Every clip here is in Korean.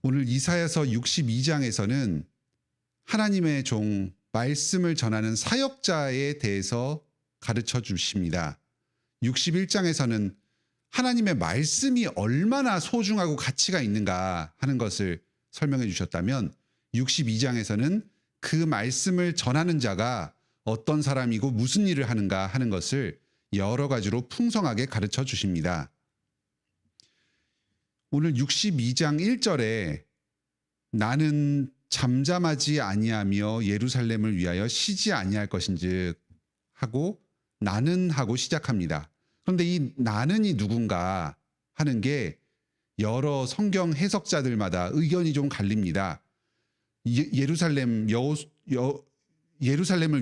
오늘 이사야서 62장에서는 하나님의 종 말씀을 전하는 사역자에 대해서 가르쳐 주십니다. 61장에서는 하나님의 말씀이 얼마나 소중하고 가치가 있는가 하는 것을 설명해 주셨다면 62장에서는 그 말씀을 전하는 자가 어떤 사람이고 무슨 일을 하는가 하는 것을 여러 가지로 풍성하게 가르쳐 주십니다. 오늘 62장 1절에 나는 잠잠하지 아니하며 예루살렘을 위하여 쉬지 아니할 것인즉 하고 나는 하고 시작합니다. 그런데 이 나는이 누군가 하는 게 여러 성경 해석자들마다 의견이 좀 갈립니다. 예루살렘을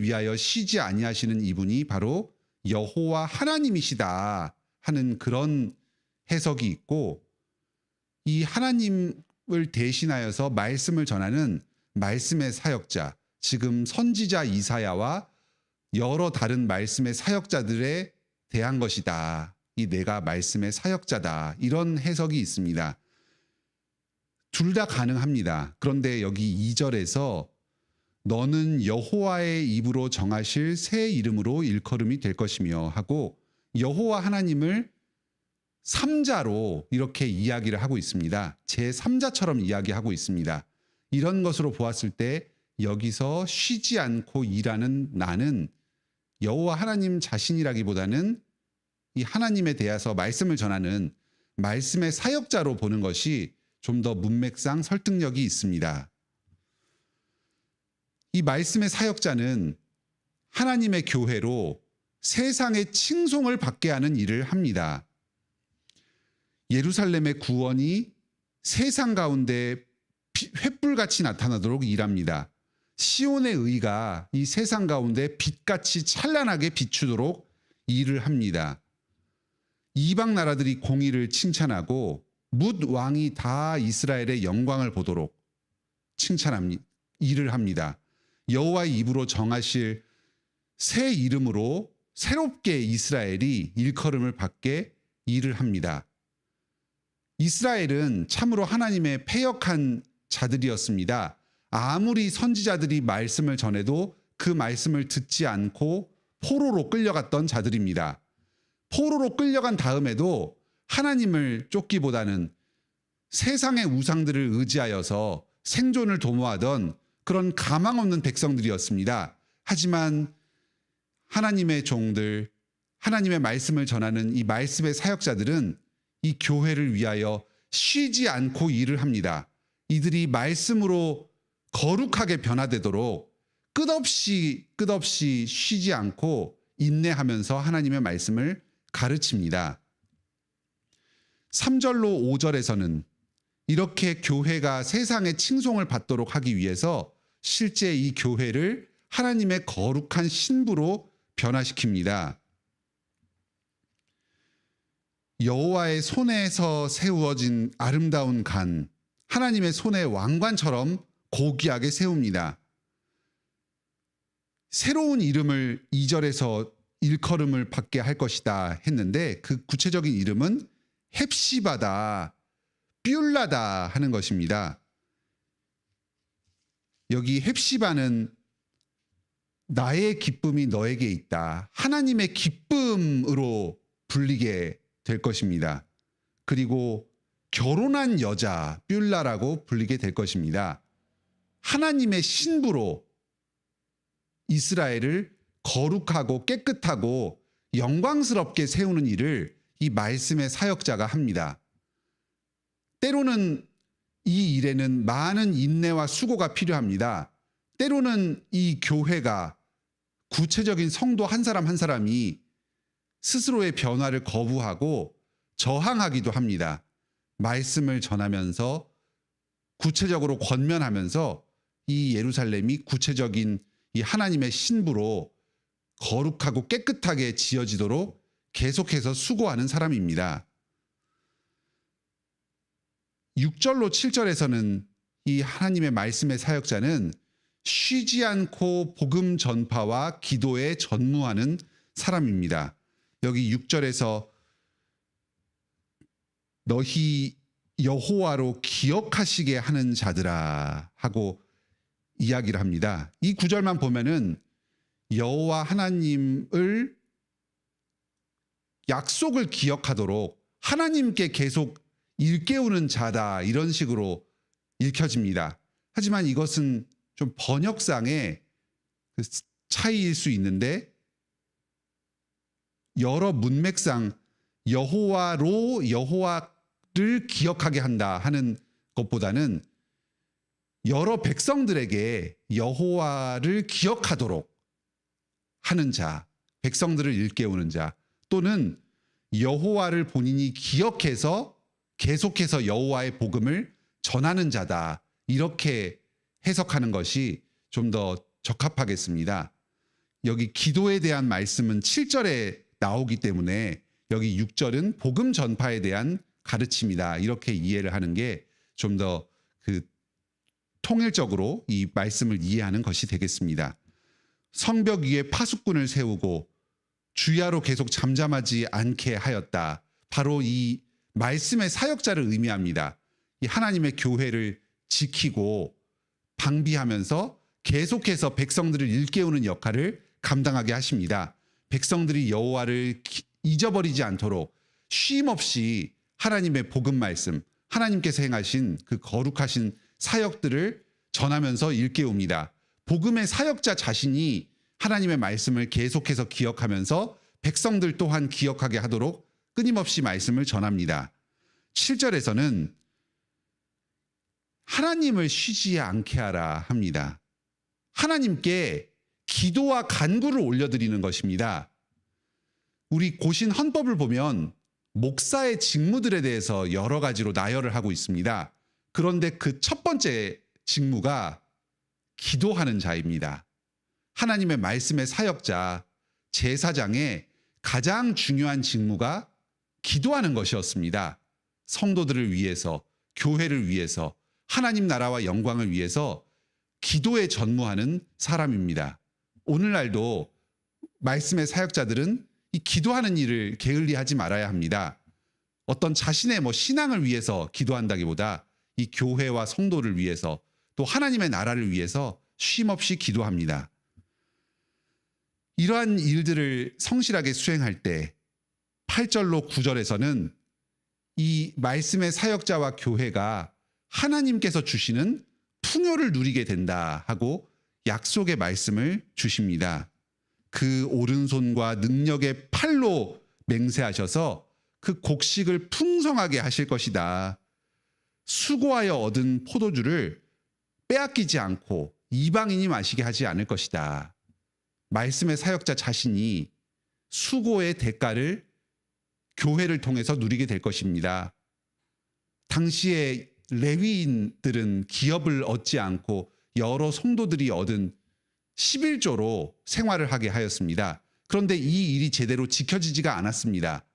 위하여 쉬지 아니하시는 이분이 바로 여호와 하나님이시다 하는 그런 해석이 있고, 이 하나님을 대신하여서 말씀을 전하는 말씀의 사역자, 지금 선지자 이사야와 여러 다른 말씀의 사역자들에 대한 것이다. 이 내가 말씀의 사역자다. 이런 해석이 있습니다. 둘 다 가능합니다. 그런데 여기 2절에서 너는 여호와의 입으로 정하실 새 이름으로 일컬음이 될 것이며 하고 여호와 하나님을 3자로 이렇게 이야기를 하고 있습니다. 제3자처럼 이야기하고 있습니다. 이런 것으로 보았을 때 여기서 쉬지 않고 일하는 나는 여호와 하나님 자신이라기보다는 이 하나님에 대해서 말씀을 전하는 말씀의 사역자로 보는 것이 좀 더 문맥상 설득력이 있습니다. 이 말씀의 사역자는 하나님의 교회로 세상의 칭송을 받게 하는 일을 합니다. 예루살렘의 구원이 세상 가운데 횃불같이 나타나도록 일합니다. 시온의 의가 이 세상 가운데 빛같이 찬란하게 비추도록 일을 합니다. 이방 나라들이 공의를 칭찬하고 뭇 왕이 다 이스라엘의 영광을 보도록 칭찬합니다. 일을 합니다. 여호와의 입으로 정하실 새 이름으로 새롭게 이스라엘이 일컬음을 받게 일을 합니다. 이스라엘은 참으로 하나님의 패역한 자들이었습니다. 아무리 선지자들이 말씀을 전해도 그 말씀을 듣지 않고 포로로 끌려갔던 자들입니다. 포로로 끌려간 다음에도 하나님을 쫓기보다는 세상의 우상들을 의지하여서 생존을 도모하던 그런 가망 없는 백성들이었습니다. 하지만 하나님의 종들, 하나님의 말씀을 전하는 이 말씀의 사역자들은 이 교회를 위하여 쉬지 않고 일을 합니다. 이들이 말씀으로 거룩하게 변화되도록 끝없이 쉬지 않고 인내하면서 하나님의 말씀을 가르칩니다. 3절로 5절에서는 이렇게 교회가 세상의 칭송을 받도록 하기 위해서 실제 이 교회를 하나님의 거룩한 신부로 변화시킵니다. 여호와의 손에서 세우어진 아름다운 간, 하나님의 손의 왕관처럼 고귀하게 세웁니다. 새로운 이름을 2절에서 일컬음을 받게 할 것이다 했는데 그 구체적인 이름은 헵시바다, 뷸라다 하는 것입니다. 여기 헵시바는 나의 기쁨이 너에게 있다. 하나님의 기쁨으로 불리게 될 것입니다. 그리고 결혼한 여자 뷸라라고 불리게 될 것입니다. 하나님의 신부로 이스라엘을 거룩하고 깨끗하고 영광스럽게 세우는 일을 이 말씀의 사역자가 합니다. 때로는 이 일에는 많은 인내와 수고가 필요합니다. 때로는 이 교회가 구체적인 성도 한 사람 한 사람이 스스로의 변화를 거부하고 저항하기도 합니다. 말씀을 전하면서 구체적으로 권면하면서 이 예루살렘이 구체적인 이 하나님의 신부로 거룩하고 깨끗하게 지어지도록 계속해서 수고하는 사람입니다. 6절로 7절에서는 이 하나님의 말씀의 사역자는 쉬지 않고 복음 전파와 기도에 전무하는 사람입니다. 여기 6절에서 너희 여호와로 기억하시게 하는 자들아 하고 이야기를 합니다. 이 구절만 보면은 여호와 하나님을 약속을 기억하도록 하나님께 계속 일깨우는 자다, 이런 식으로 읽혀집니다. 하지만 이것은 좀 번역상의 그 차이일 수 있는데, 여러 문맥상 여호와로 여호와를 기억하게 한다 하는 것보다는 여러 백성들에게 여호와를 기억하도록 하는 자, 백성들을 일깨우는 자, 또는 여호와를 본인이 기억해서 계속해서 여호와의 복음을 전하는 자다, 이렇게 해석하는 것이 좀 더 적합하겠습니다. 여기 기도에 대한 말씀은 7절에 나오기 때문에 여기 6절은 복음 전파에 대한 가르침이다, 이렇게 이해를 하는 게 좀 더 통일적으로 이 말씀을 이해하는 것이 되겠습니다. 성벽 위에 파수꾼을 세우고 주야로 계속 잠잠하지 않게 하였다. 바로 이 말씀의 사역자를 의미합니다. 이 하나님의 교회를 지키고 방비하면서 계속해서 백성들을 일깨우는 역할을 감당하게 하십니다. 백성들이 여호와를 잊어버리지 않도록 쉼 없이 하나님의 복음 말씀, 하나님께서 행하신 그 거룩하신 사역들을 전하면서 일깨웁니다. 복음의 사역자 자신이 하나님의 말씀을 계속해서 기억하면서 백성들 또한 기억하게 하도록 끊임없이 말씀을 전합니다. 7절에서는 하나님을 쉬지 않게 하라 합니다. 하나님께 기도와 간구를 올려드리는 것입니다. 우리 고신 헌법을 보면 목사의 직무들에 대해서 여러 가지로 나열을 하고 있습니다. 그런데 그 첫 번째 직무가 기도하는 자입니다. 하나님의 말씀의 사역자, 제사장의 가장 중요한 직무가 기도하는 것이었습니다. 성도들을 위해서, 교회를 위해서, 하나님 나라와 영광을 위해서 기도에 전무하는 사람입니다. 오늘날도 말씀의 사역자들은 이 기도하는 일을 게을리하지 말아야 합니다. 어떤 자신의 신앙을 위해서 기도한다기보다 이 교회와 성도를 위해서, 또 하나님의 나라를 위해서 쉼없이 기도합니다. 이러한 일들을 성실하게 수행할 때 8절로 9절에서는 이 말씀의 사역자와 교회가 하나님께서 주시는 풍요를 누리게 된다 하고 약속의 말씀을 주십니다. 그 오른손과 능력의 팔로 맹세하셔서 그 곡식을 풍성하게 하실 것이다. 수고하여 얻은 포도주를 빼앗기지 않고 이방인이 마시게 하지 않을 것이다. 말씀의 사역자 자신이 수고의 대가를 교회를 통해서 누리게 될 것입니다. 당시에 레위인들은 기업을 얻지 않고 여러 성도들이 얻은 11조로 생활을 하게 하였습니다. 그런데 이 일이 제대로 지켜지지가 않았습니다.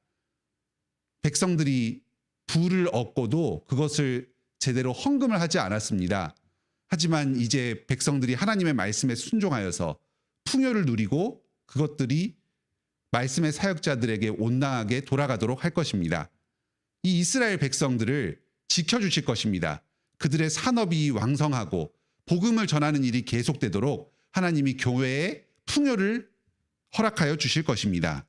백성들이 부를 얻고도 그것을 제대로 헌금을 하지 않았습니다. 하지만 이제 백성들이 하나님의 말씀에 순종하여서 풍요를 누리고 그것들이 말씀의 사역자들에게 온당하게 돌아가도록 할 것입니다. 이 이스라엘 백성들을 지켜주실 것입니다. 그들의 산업이 왕성하고 복음을 전하는 일이 계속되도록 하나님이 교회에 풍요를 허락하여 주실 것입니다.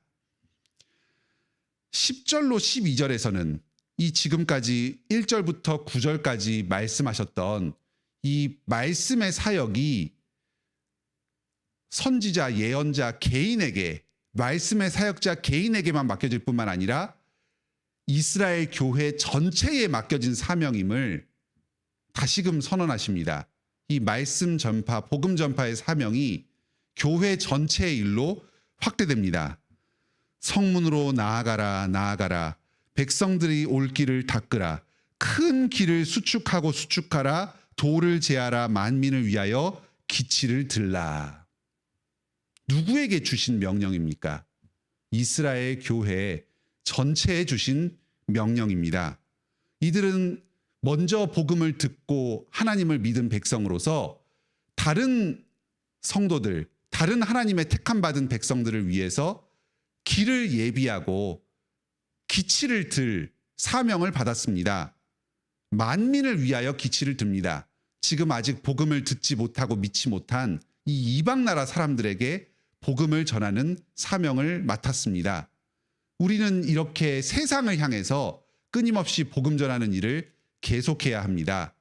10절로 12절에서는 이 지금까지 1절부터 9절까지 말씀하셨던 이 말씀의 사역이 선지자, 예언자 개인에게, 말씀의 사역자 개인에게만 맡겨질 뿐만 아니라 이스라엘 교회 전체에 맡겨진 사명임을 다시금 선언하십니다. 이 말씀 전파, 복음 전파의 사명이 교회 전체의 일로 확대됩니다. 성문으로 나아가라, 나아가라. 백성들이 올 길을 닦으라. 큰 길을 수축하고 수축하라. 도를 제하라. 만민을 위하여 기치를 들라. 누구에게 주신 명령입니까? 이스라엘 교회 전체에 주신 명령입니다. 이들은 먼저 복음을 듣고 하나님을 믿은 백성으로서 다른 성도들, 다른 하나님의 택함받은 백성들을 위해서 길을 예비하고 기치를 들 사명을 받았습니다. 만민을 위하여 기치를 듭니다. 지금 아직 복음을 듣지 못하고 믿지 못한 이 이방 나라 사람들에게 복음을 전하는 사명을 맡았습니다. 우리는 이렇게 세상을 향해서 끊임없이 복음 전하는 일을 계속해야 합니다.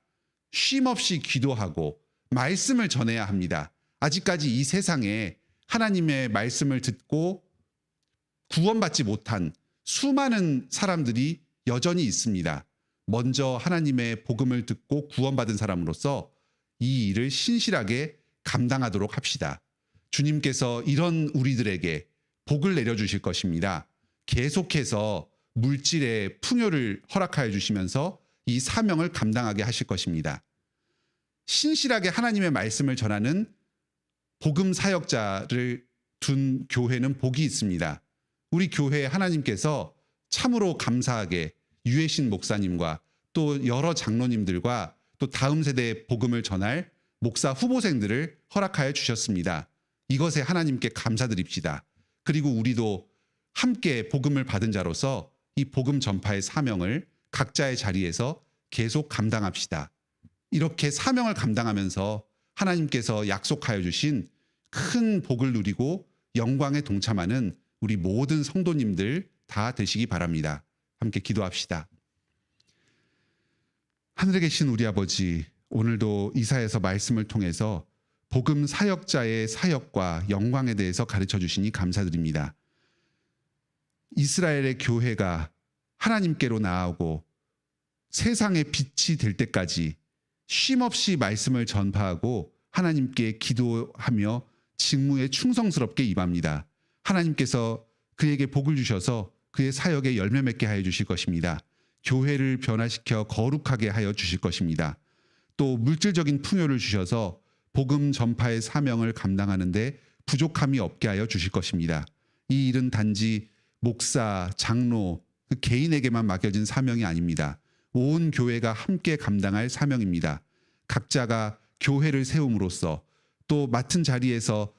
쉼없이 기도하고 말씀을 전해야 합니다. 아직까지 이 세상에 하나님의 말씀을 듣고 구원받지 못한 수많은 사람들이 여전히 있습니다. 먼저 하나님의 복음을 듣고 구원받은 사람으로서 이 일을 신실하게 감당하도록 합시다. 주님께서 이런 우리들에게 복을 내려주실 것입니다. 계속해서 물질의 풍요를 허락하여 주시면서 이 사명을 감당하게 하실 것입니다. 신실하게 하나님의 말씀을 전하는 복음 사역자를 둔 교회는 복이 있습니다. 우리 교회에 하나님께서 참으로 감사하게 유해신 목사님과 또 여러 장로님들과 또 다음 세대에 복음을 전할 목사 후보생들을 허락하여 주셨습니다. 이것에 하나님께 감사드립시다. 그리고 우리도 함께 복음을 받은 자로서 이 복음 전파의 사명을 각자의 자리에서 계속 감당합시다. 이렇게 사명을 감당하면서 하나님께서 약속하여 주신 큰 복을 누리고 영광에 동참하는 우리 모든 성도님들 다 되시기 바랍니다. 함께 기도합시다. 하늘에 계신 우리 아버지, 오늘도 이사야서 말씀을 통해서 복음 사역자의 사역과 영광에 대해서 가르쳐 주시니 감사드립니다. 이스라엘의 교회가 하나님께로 나아오고 세상의 빛이 될 때까지 쉼없이 말씀을 전파하고 하나님께 기도하며 직무에 충성스럽게 임합니다. 하나님께서 그에게 복을 주셔서 그의 사역에 열매 맺게 하여 주실 것입니다. 교회를 변화시켜 거룩하게 하여 주실 것입니다. 또 물질적인 풍요를 주셔서 복음 전파의 사명을 감당하는 데 부족함이 없게 하여 주실 것입니다. 이 일은 단지 목사, 장로, 그 개인에게만 맡겨진 사명이 아닙니다. 온 교회가 함께 감당할 사명입니다. 각자가 교회를 세움으로써 또 맡은 자리에서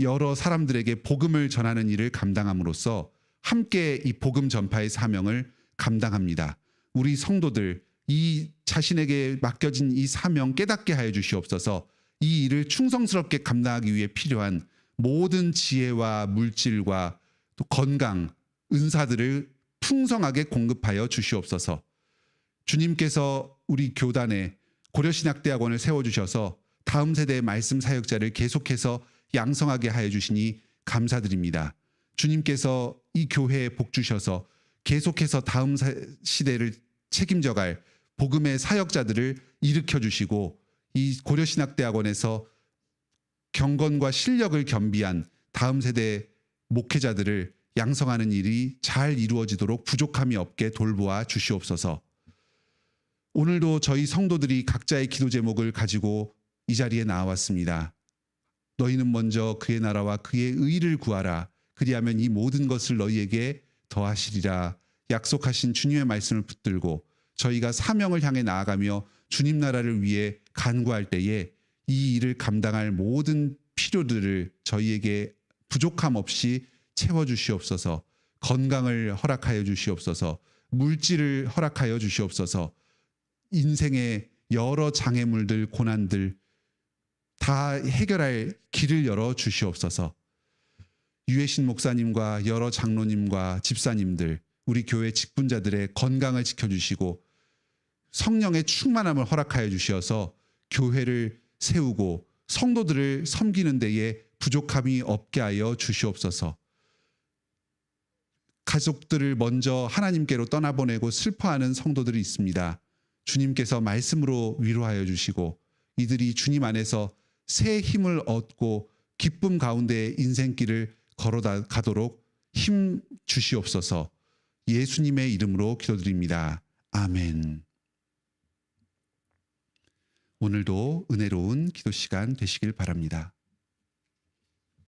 여러 사람들에게 복음을 전하는 일을 감당함으로써 함께 이 복음 전파의 사명을 감당합니다. 우리 성도들, 이 자신에게 맡겨진 이 사명 깨닫게 하여 주시옵소서. 이 일을 충성스럽게 감당하기 위해 필요한 모든 지혜와 물질과 또 건강, 은사들을 풍성하게 공급하여 주시옵소서. 주님께서 우리 교단에 고려신학대학원을 세워주셔서 다음 세대의 말씀 사역자를 계속해서 양성하게 하여 주시니 감사드립니다. 주님께서 이 교회에 복 주셔서 계속해서 다음 시대를 책임져갈 복음의 사역자들을 일으켜 주시고 이 고려신학대학원에서 경건과 실력을 겸비한 다음 세대 목회자들을 양성하는 일이 잘 이루어지도록 부족함이 없게 돌보아 주시옵소서. 오늘도 저희 성도들이 각자의 기도 제목을 가지고 이 자리에 나왔습니다. 너희는 먼저 그의 나라와 그의 의를 구하라. 그리하면 이 모든 것을 너희에게 더하시리라. 약속하신 주님의 말씀을 붙들고 저희가 사명을 향해 나아가며 주님 나라를 위해 간구할 때에 이 일을 감당할 모든 필요들을 저희에게 부족함 없이 채워주시옵소서. 건강을 허락하여 주시옵소서. 물질을 허락하여 주시옵소서. 인생의 여러 장애물들, 고난들 다 해결할 길을 열어 주시옵소서. 유해신 목사님과 여러 장로님과 집사님들, 우리 교회 직분자들의 건강을 지켜주시고 성령의 충만함을 허락하여 주시어서 교회를 세우고 성도들을 섬기는 데에 부족함이 없게 하여 주시옵소서. 가족들을 먼저 하나님께로 떠나보내고 슬퍼하는 성도들이 있습니다. 주님께서 말씀으로 위로하여 주시고 이들이 주님 안에서 새 힘을 얻고 기쁨 가운데 인생길을 걸어가도록 힘 주시옵소서. 예수님의 이름으로 기도드립니다. 아멘. 오늘도 은혜로운 기도 시간 되시길 바랍니다.